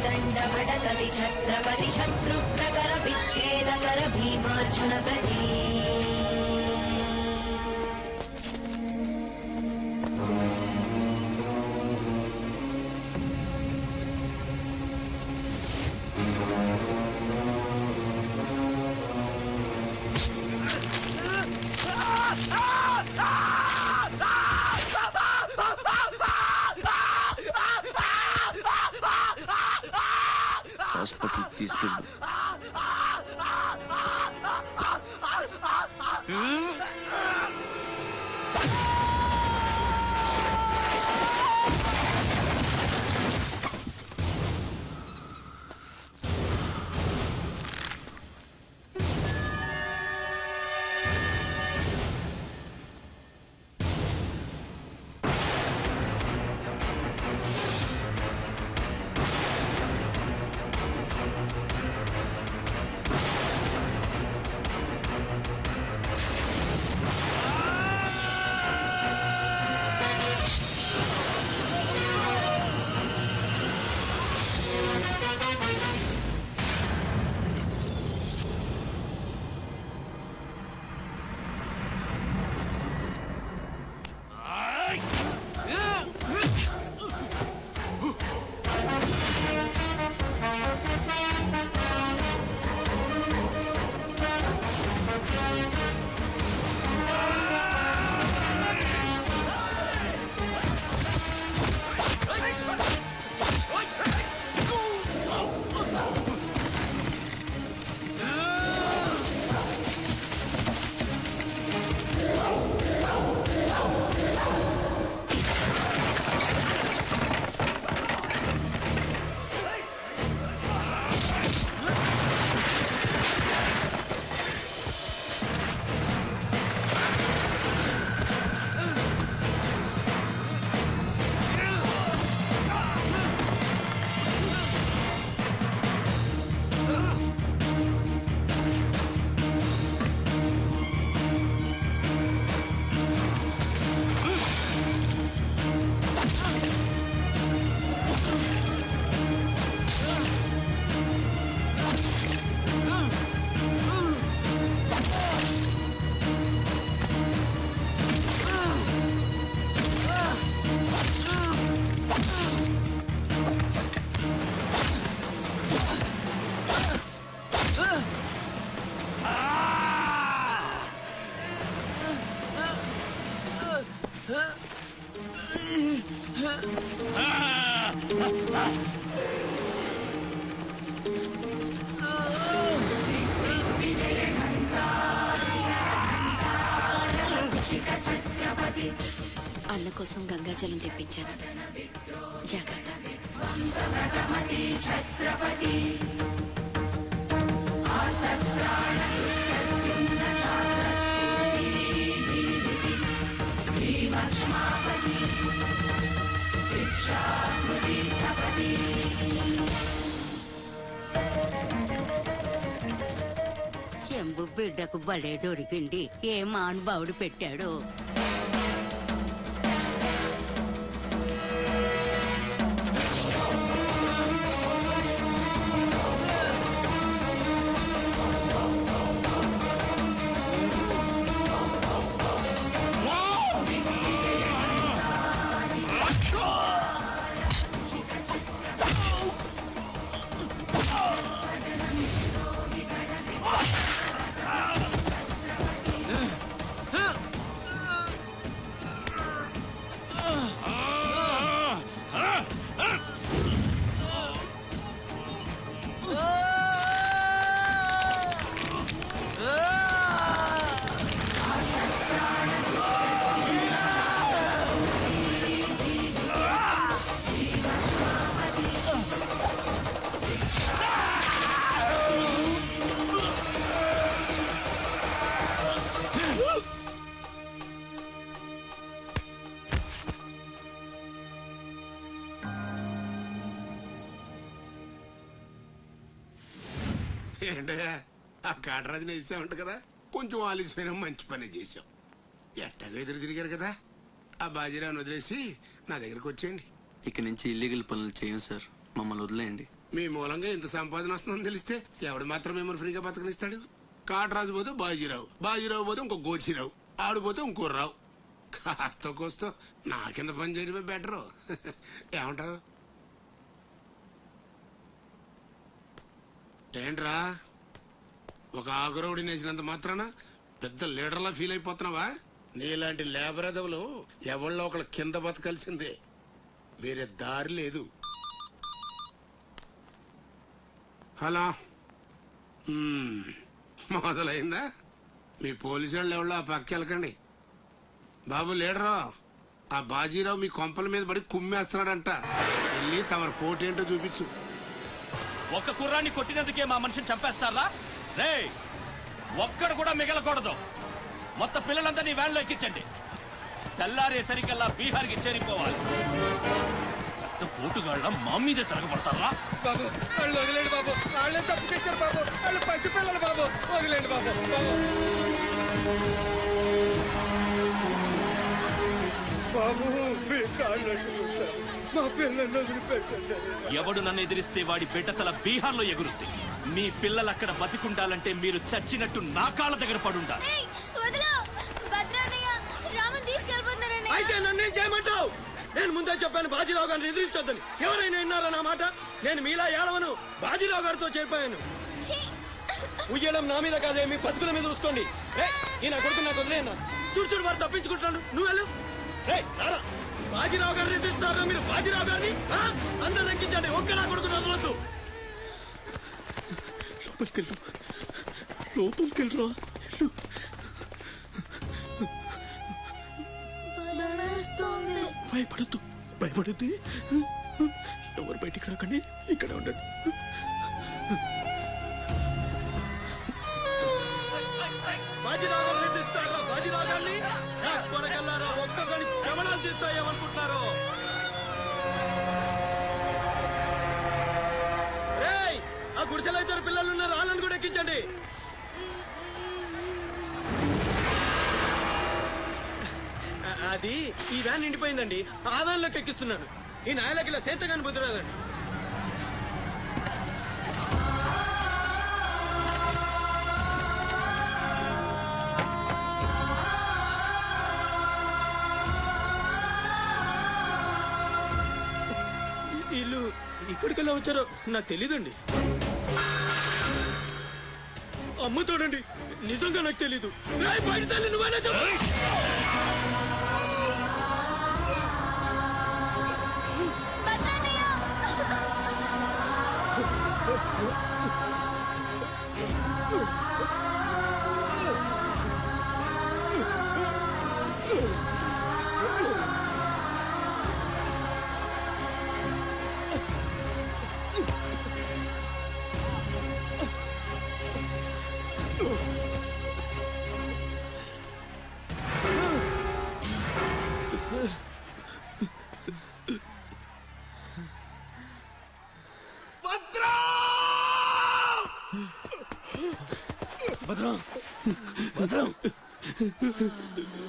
कोदंड भटकति छत्रपति शत्रु प्रकर विच्छेदकर भीमार्जुन प्रति హాస్పిటల్ తీసుకెళ్ళు. అన్న కోసం గంగాజలం తెప్పించాను. జాగ్రత్త. శంభు బిడ్డకు బలే దొరికింది. ఏ మానుభావుడు పెట్టాడు. ఏంటయ్యా ఆ కాటరాజుని వేసామంట కదా, కొంచెం ఆలస్యమైన మంచి పని చేసాం. ఎట్టగా ఎదురు తిరిగారు కదా, ఆ బాజీరావుని వదిలేసి నా దగ్గరకు వచ్చేయండి. ఇక నుంచి ఇల్లీగల్ పనులు చేయం సార్, మమ్మల్ని వదిలేయండి. మీ మూలంగా ఇంత సంపాదన వస్తుందని తెలిస్తే ఎవడు మాత్రం మిమ్మల్ని ఫ్రీగా బతకనిస్తాడు? కాటరాజు పోతే బాజీరావు పోతే ఇంకో గోచిరావు, ఆడిపోతే ఇంకో రావు. కాస్త కోస్తో నా కింద పని చేయడమే బెటరు. ఏమంటావు? ఏంట్రా ఒక ఆగురవుడి నేసినంత మాత్రాన పెద్ద లీడర్లా ఫీల్ అయిపోతున్నావా? నీలాంటి లేబర్ ఎదవులు ఎవళ్ళో ఒకళ్ళ కింద బతకాల్సిందే, వేరే దారి లేదు. హలో, మొదలైందా? మీ పోలీసు వాళ్ళు ఎవరో ఆ పక్క వెళ్ళకండి. బాబు లీడరు, ఆ బాజీరావు మీ కొంపల మీద పడి కుమ్మేస్తున్నాడంట. వెళ్ళి తమరి పోటేంటో చూపించు. ఒక్క కుర్రాన్ని కొట్టినందుకే మా మనిషిని చంపేస్తారా? రే, ఒక్కడు కూడా మిగలకూడదు. మొత్తం పిల్లలందరినీ వ్యాన్లో ఎక్కించండి. తెల్లారేసరికల్లా బీహార్కి చేరిపోవాలి. పోటుగాళ్ళ మా మీదే తిరగబడతారా? బాబు వాళ్ళు వదిలేండి బాబు, వాళ్ళే తప్పు చేశారు బాబు, వాళ్ళు పసిపిల్లలు బాబు, వదిలేండి బాబు. బాబు మీ కాళ్ళు మా పిల్లల్ని వదిలిపెట్టండి. ఎవడు నన్ను ఎదిరిస్తే వాడి బిడ్డతల బీహార్లో ఎగురుద్ది. మీ పిల్లలు అక్కడ బతికుండాలంటే మీరు చచ్చినట్టు నా కాళ్ళ దగ్గర పడుండాలి. అయితే నన్నేం చేయమంటావు? నేను ముందే చెప్పాను బాజీరావు గారిని ఎదిరించొద్దని. ఎవరైనా విన్నారా నా మాట? నేను మీలా ఏడవను, బాజీరావు గారితో చేరిపోయాను. ఉయ్యడం నా మీద కాదే, మీ బతుకుల మీద చూసుకోండి. ఈ నా కొడుకు నాకు వదిలేనా? చూడు వారు తప్పించుకుంటున్నాడు, నువ్వు వెళ్ళు. బాజీరావు గారిని ఎదిరిస్తారా మీరు? బాజీరావు గారిని అందరు ఎక్కించండి, ఒక్క నా కొడుకు వదలొద్దు. లోపలికెళ్ళరా. భయపడద్దు, భయపడద్దు. ఎవరు బయటికి రాకండి, ఇక్కడ ఉండండి. బాజీరావు గారిని తీస్తారా? బాజీరావు గారిని కొనగల్లారా? ఒక్కొక్కని జమనాలు తీస్తాయేమనుకుంటున్నారు? రేయ్, ఆ గుడిసెలో ఇద్దరు పిల్లలు ఉన్నారు, వాళ్ళని కూడా ఎక్కించండి. అది ఈ వ్యాన్ నిండిపోయిందండి, ఆ వ్యాన్లోకి ఎక్కిస్తున్నాను. ఈ నాయలకి ఇలా సేతగాని బుద్ధి రాదండి. వీళ్ళు ఇక్కడికెళ్ళా వచ్చారో నాకు తెలీదండి. అమ్మ చూడండి, నిజంగా నాకు తెలీదు. బయట తల్లి నువ్వేనా చెప్పు. భద్రం, భద్రం,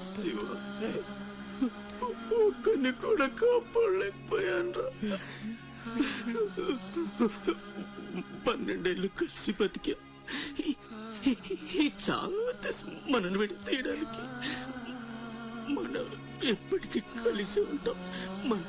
శివ, ఒక్కని కూడా కాపాడలేకపోయాను. 12 ఏళ్ళు కలిసి బతికా. చాలా మనను విడతీయడానికి మనం ఎప్పటికీ కలిసి ఉంటాం. మన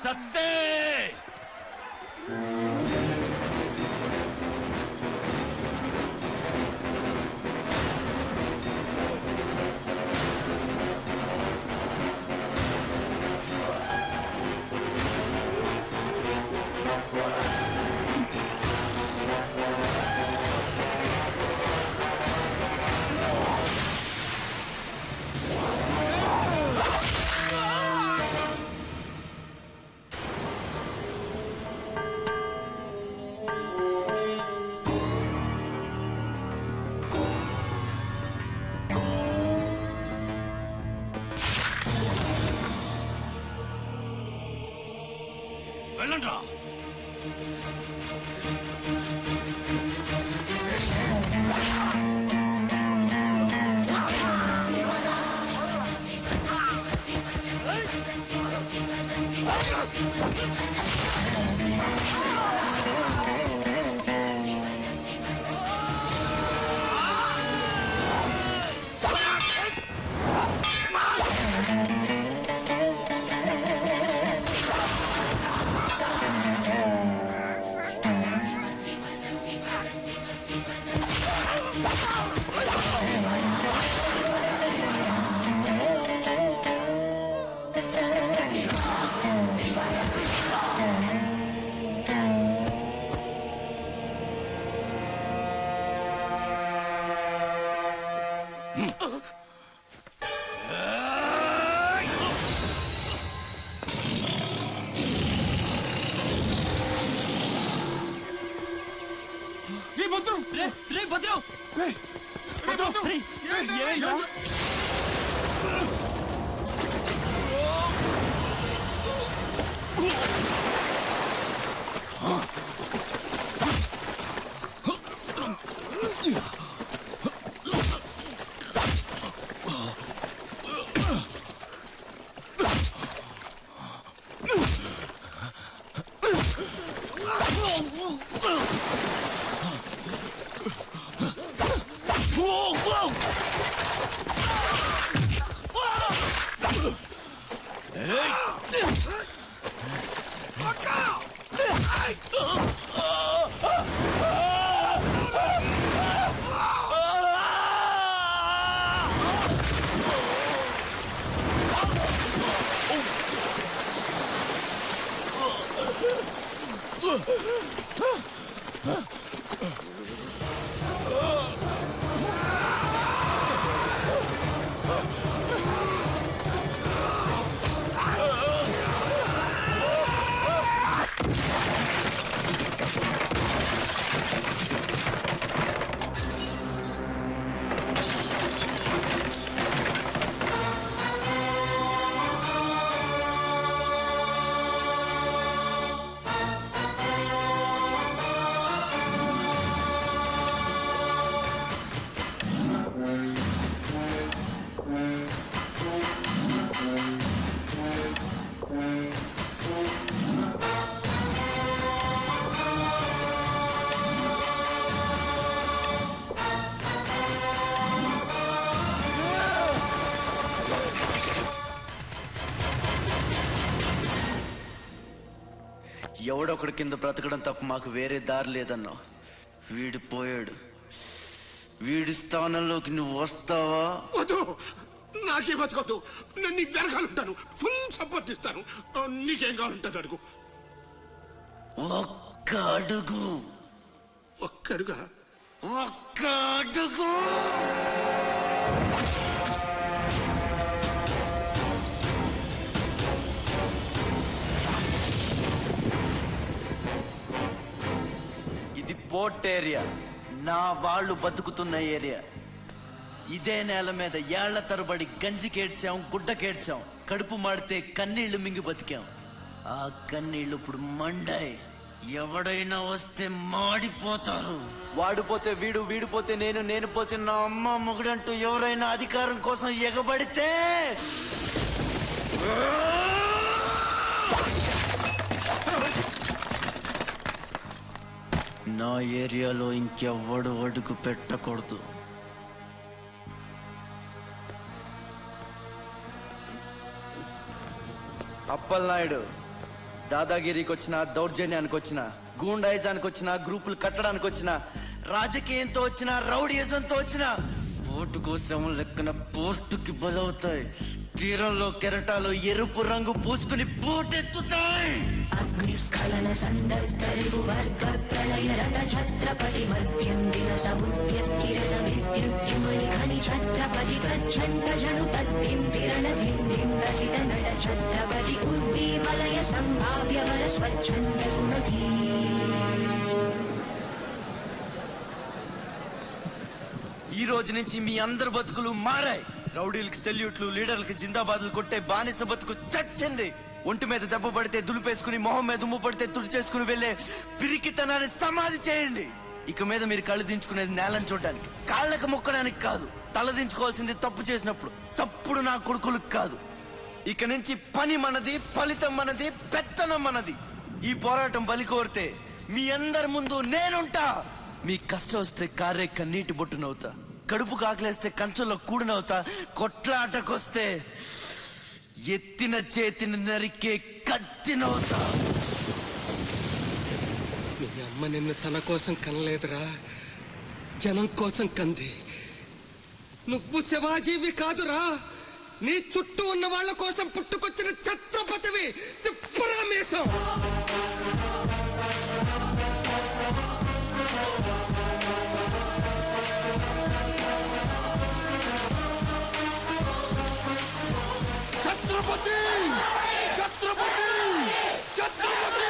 సత్తే వెళ్ళండ్రా. ఎవడొకడి కింద బ్రతకడం తప్ప మాకు వేరే దారి లేదన్నా. వీడు పోయాడు. వీడి స్థానంలోకి నువ్వు వస్తావా? వద్దు, నాకే బతకొద్దు. నేను నీకు జరగాలంటాను, ఫుల్ సపోర్ట్ ఇస్తాను. నీకేం కావాలంటుంది అడుగు. ఒక్క అడుగు. ఒక్కడుగా? ఒక్క అడుగు. ఇది పోర్ట్ ఏరియా, నా వాళ్ళు బతుకుతున్న ఏరియా. ఇదే నేల మీద ఏళ్ల తరబడి గంజికేడ్చాం, గుడ్డకేడ్చాం, కడుపు మాడితే కన్నీళ్లు మింగి బతికాం. ఆ కన్నీళ్లు ఇప్పుడు మండాయి. ఎవడైనా వస్తే మాడిపోతారు. వాడిపోతే వీడు, వీడిపోతే నేను, నేను పోతే నా అమ్మ మొగుడంటూ ఎవరైనా అధికారం కోసం ఎగబడితే నా ఏరియాలో ఇంకెవ్వడు అడుగు పెట్టకూడదు. అప్పలనాయుడు దాదాగిరికి వచ్చిన, దౌర్జన్యానికి వచ్చిన, గూండాయిజానికి వచ్చిన, గ్రూపులు కట్టడానికి వచ్చిన, రాజకీయంతో వచ్చిన, రౌడీయిజంతో వచ్చిన, పోటు కోసం లెక్కన పోర్టుకి బలవుతాయి. తీరంలో కెరటాలు ఎరుపు రంగు పూసుకుని పోటెత్తుతాయి. అగ్నిస్ఖలన సందర్తరిగు వర్గ ప్రళయ రథ ఛత్రపతి మధ్యందిన సముద్య కిరణ విద్యుద్యుమణి ఖని ఛత్రపతి కచ్చంట జను తద్దింతిరణ దిందింద హిత నట ఛత్రపతి ఉర్వీ వలయ సంభావ్య వర స్వచ్ఛంద గుణధీ. ఈ రోజు నుంచి మీ అందరి బతుకులు మారాయి. రౌడీలకి సెల్యూట్లు, లీడర్లకి జిందాబాదులు కొట్టే బానిస బతుకు చచ్చింది. ఒంటి మీద దెబ్బ పడితే దులిపేసుకుని మొహం మీద దుమ్ము పడితే తుడిచేసుకుని వెళ్ళే పిరికితనాన్ని సమాధి చేయండి. ఇక మీద మీరు కళ్ళు దించుకునేది నేలను చూడడానికి, కాళ్ళకు మొక్కడానికి కాదు. తల దించుకోవాల్సింది తప్పు చేసినప్పుడు, తప్పుడు నా కొడుకులకు కాదు. ఇక నుంచి పని మనది, ఫలితం మనది, పెత్తనం మనది. ఈ పోరాటం బలి కోరితే మీ అందరి ముందు నేనుంటా. మీ కష్టం వస్తే కారే కన్నీటి బొట్టునవుతా, కడుపు కాకలేస్తే కంచుల్లో కూడినవుతా, కొట్లాటకొస్తే ఎత్తిన చేతిని నరికే కత్తినవుతా. మీ అమ్మ నిన్ను తన కోసం కనలేదురా, జనం కోసం కంది. నువ్వు శివాజీవి కాదురా, నీ చుట్టూ ఉన్న వాళ్ళ కోసం పుట్టుకొచ్చిన ఛత్రపతివి. తిప్పురా మీసం. ఛత్రపతి ఛత్రపతి ఛత్రపతి.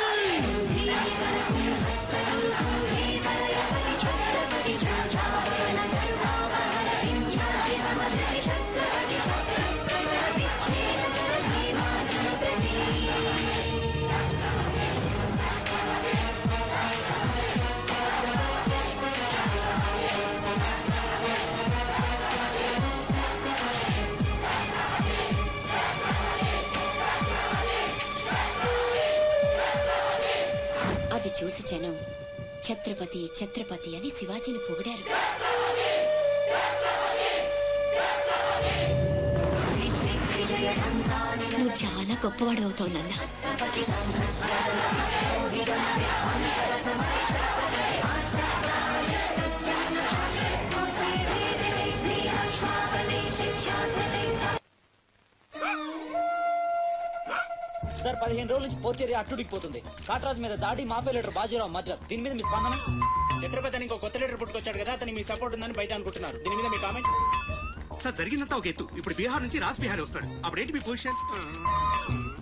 అది చూసి జనం ఛత్రపతి ఛత్రపతి అని శివాజీని పొగిడారు. నువ్వు చాలా గొప్పవాడు అవుతావు నాన్న. సార్ 15 రోజుల నుంచి పోర్ట్ ఏరియా అట్టుడికిపోతుంది. కాట్రాజ్ మీద దాడి, మాఫియా లీడర్ బాజీరావు మర్డర్. దీని మీద మీ స్పందన? ఛత్రపతి అని ఇంకో కొత్త లీడర్ పుట్టుకొచ్చాడు కదా, అతని మీ సపోర్ట్ ఉందని బయట అనుకుంటున్నారు. దీని మీద మీ కామెంట్? సార్ జరిగిందంతా ఒక ఎత్తు. ఇప్పుడు బీహార్ నుంచి రాజ్ బిహారీ వస్తాడు. అప్పుడేంటి మీ పొజిషన్?